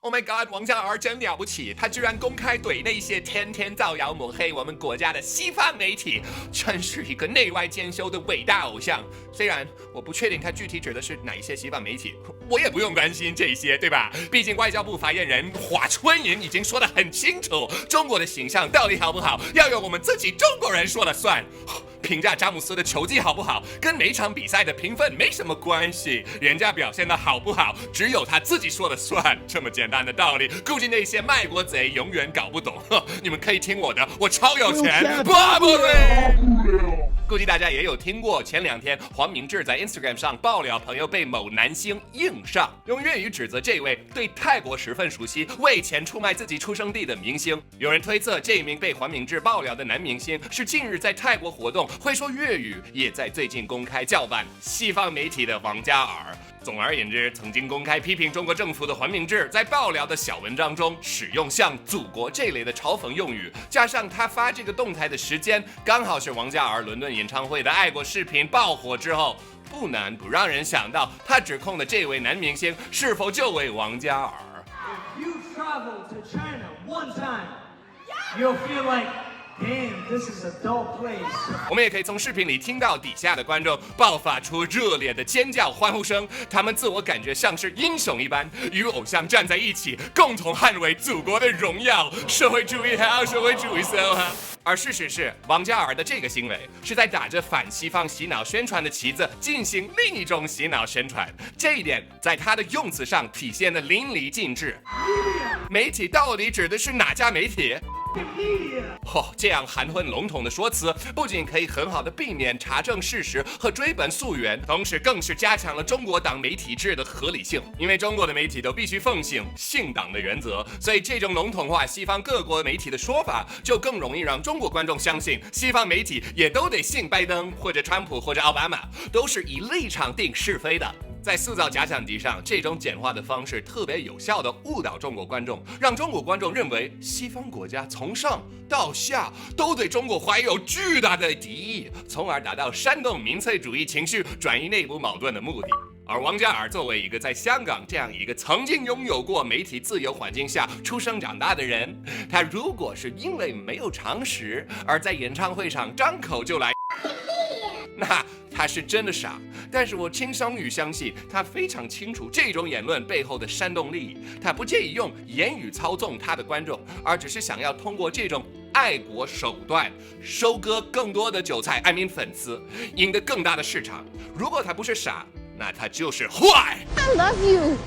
Oh my god， 王嘉尔真了不起，他居然公开怼那些天天造谣抹黑我们国家的西方媒体，真是一个内外兼修的伟大偶像。虽然我不确定他具体指的是哪一些西方媒体，我也不用关心这些，对吧？毕竟外交部发言人华春莹已经说得很清楚，中国的形象到底好不好，要由我们自己中国人说了算。评价詹姆斯的球技好不好，跟每场比赛的评分没什么关系，人家表现的好不好，只有他自己说了算，这么简单的道理，估计那些卖国贼永远搞不懂。你们可以听我的，我超有钱，不对。估计大家也有听过，前2天黄明志在 Instagram 上爆料朋友被某男星硬上，用粤语指责这位对泰国十分熟悉、为钱出卖自己出生地的明星。有人推测这名被黄明志爆料的男明星是近日在泰国活动、会说粤语，也在最近公开叫板西方媒体的王嘉尔。总而言之，曾经公开批评中国政府的黄明志，在爆料的小文章中使用像“祖国”这类的嘲讽用语，加上他发这个动态的时间刚好是王嘉尔伦敦演唱会的爱国视频爆火之后，不难不让人想到他指控的这位男明星是否就为王嘉尔。If you travel to China one time, you'll feel like.Damn, this is a dull place. 我们也可以从视频里听到底下的观众爆发出热烈的尖叫欢呼声，他们自我感觉像是英雄一般，与偶像站在一起，共同捍卫祖国的荣耀。社会主义好，社会主义so好。而事实是，王嘉尔的这个行为是在打着反西方洗脑宣传的旗子，进行另一种洗脑宣传。这一点在他的用词上体现得淋漓尽致。媒体到底指的是哪家媒体？这样含混笼统的说辞，不仅可以很好的避免查证事实和追本溯源，同时更是加强了中国党媒体制的合理性。因为中国的媒体都必须奉行信党的原则，所以这种笼统化西方各国媒体的说法，就更容易让中国观众相信西方媒体也都得信拜登或者川普或者奥巴马，都是以立场定是非的。在塑造假想敌上，这种简化的方式特别有效地误导中国观众，让中国观众认为西方国家从上到下都对中国怀有巨大的敌意，从而达到煽动民粹主义情绪、转移内部矛盾的目的。而王嘉尔作为一个在香港这样一个曾经拥有过媒体自由环境下出生长大的人，他如果是因为没有常识而在演唱会上张口就来，那他是真的傻。但是我倾向于相信他非常清楚这种言论背后的煽动利益，他不介意用言语操纵他的观众，而只是想要通过这种爱国手段收割更多的韭菜粉丝，赢得更大的市场。如果他不是傻，那他就是坏。 I love you,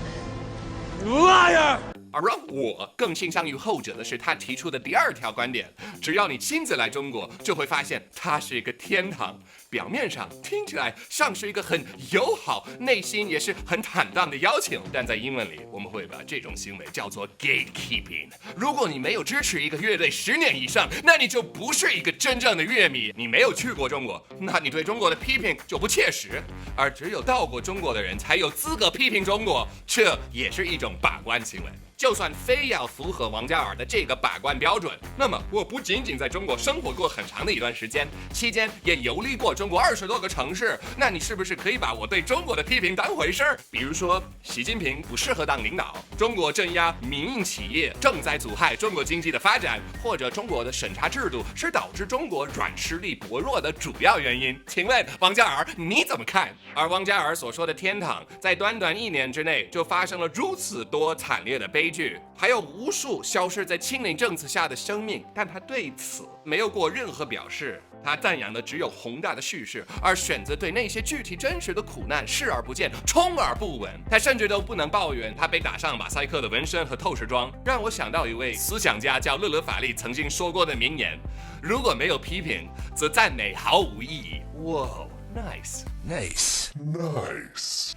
Liar! 而让我更倾向于后者的是他提出的第2条观点，只要你亲自来中国，就会发现它是一个天堂。表面上听起来像是一个很友好，内心也是很坦荡的邀请，但在英文里我们会把这种行为叫做 gatekeeping。 如果你没有支持一个乐队10年以上，那你就不是一个真正的乐迷。你没有去过中国，那你对中国的批评就不切实，而只有到过中国的人才有资格批评中国，这也是一种把关行为。就算非要符合王嘉尔的这个把关标准，那么我不仅仅在中国生活过很长的一段时间，期间也游历过中国20多个城市，那你是不是可以把我对中国的批评当回事儿？比如说，习近平不适合当领导，中国镇压民营企业正在阻害中国经济的发展，或者中国的审查制度是导致中国软实力薄弱的主要原因。请问王嘉尔你怎么看？而王嘉尔所说的天堂，在短短1年之内就发生了如此多惨烈的悲剧，还有无数消失在清零政策下的生命，但他对此没有过任何表示。他赞扬的只有宏大的叙事，而选择对那些具体真实的苦难视而不见，充耳不闻。他甚至都不能抱怨他被打上马赛克的纹身和透视装，让我想到一位思想家叫勒勒法利曾经说过的名言：如果没有批评，则赞美毫无意义。哇，nice。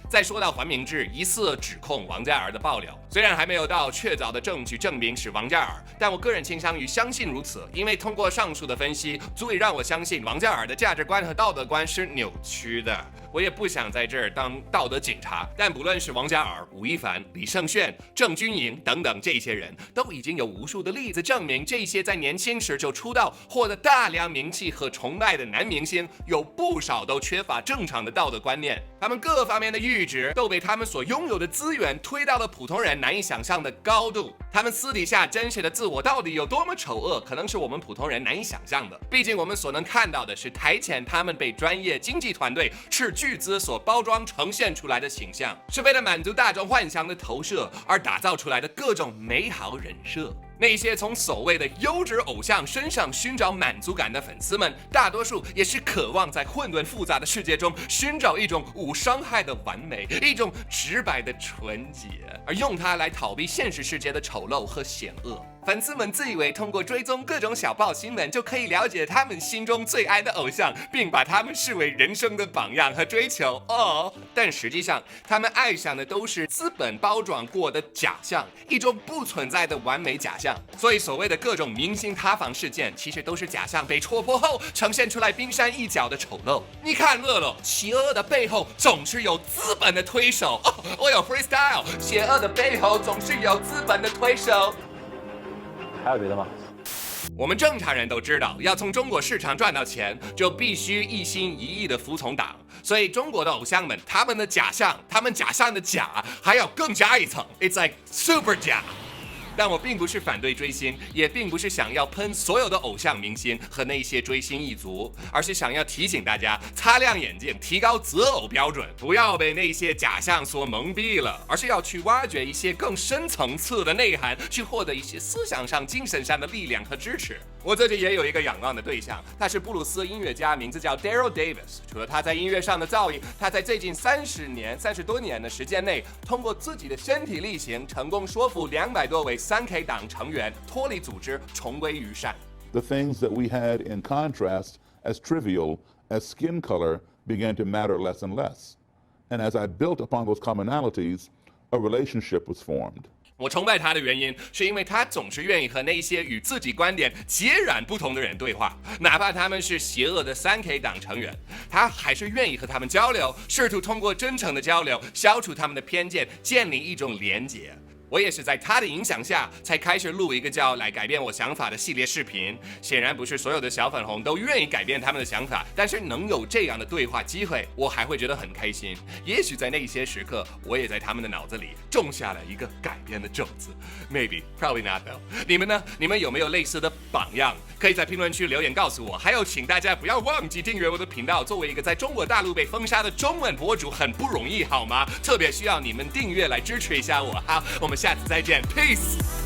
再说到黄明志疑似指控王嘉尔的爆料，虽然还没有到确凿的证据证明是王嘉尔，但我个人倾向于相信如此，因为通过上述的分析，足以让我相信王嘉尔的价值观和道德观是扭曲的。我也不想在这儿当道德警察，但不论是王嘉尔、吴亦凡、李胜炫、郑钧莹等等这些人，都已经有无数的例子证明，这些在年轻时就出道、获得大量名气和崇拜的男明星，有不少都缺乏正常常的道德观念，他们各方面的阈值都被他们所拥有的资源推到了普通人难以想象的高度。他们私底下真实的自我到底有多么丑恶，可能是我们普通人难以想象的。毕竟我们所能看到的是台前他们被专业经纪团队斥巨资所包装呈现出来的形象，是为了满足大众幻想的投射而打造出来的各种美好人设。那些从所谓的优质偶像身上寻找满足感的粉丝们，大多数也是渴望在混沌复杂的世界中寻找一种无伤害的完美，一种直白的纯洁，而用它来逃避现实世界的丑陋和险恶。粉丝们自以为通过追踪各种小报新闻就可以了解他们心中最爱的偶像，并把他们视为人生的榜样和追求但实际上他们爱上的都是资本包装过的假象，一种不存在的完美假象。所以所谓的各种明星塌房事件，其实都是假象被戳破后呈现出来冰山一角的丑陋。你看乐乐，邪恶的背后总是有资本的推手我有 freestyle， 邪恶的背后总是有资本的推手。还有别的吗？我们正常人都知道，要从中国市场赚到钱，就必须一心一意的服从党。所以中国的偶像们，他们的假象，他们假象的假，还要更加一层 ，It's like super 假。但我并不是反对追星，也并不是想要喷所有的偶像明星和那些追星一族，而是想要提醒大家擦亮眼睛，提高择偶标准，不要被那些假象所蒙蔽了，而是要去挖掘一些更深层次的内涵，去获得一些思想上、精神上的力量和支持。我自己也有一个仰望的对象，他是布鲁斯音乐家，名字叫 Daryl Davis。除了他在音乐上的造诣，他在最近30多年的时间内，通过自己的身体力行，成功说服200多位3K 党成员脱离组织，重归于善。 The things that we had in contrast as trivial as skin color began to matter less and less. And as I built upon those commonalities, a relationship was formed. 我崇拜他的原因，是因为他总是愿意和那些与自己观点截然不同的人对话，哪怕他们是邪恶的3K 党成员，他还是愿意和他们交流，试图通过真诚的交流，消除他们的偏见，建立一种连结。我也是在他的影响下，才开始录一个叫《来改变我想法》的系列视频。显然不是所有的小粉红都愿意改变他们的想法，但是能有这样的对话机会，我还会觉得很开心。也许在那些时刻，我也在他们的脑子里种下了一个改变的种子。Maybe, probably not though. 你们呢？你们有没有类似的榜样？可以在评论区留言告诉我。还有，请大家不要忘记订阅我的频道。作为一个在中国大陆被封杀的中文博主，很不容易，好吗？特别需要你们订阅来支持一下我。好，我们下次再见 ，Peace。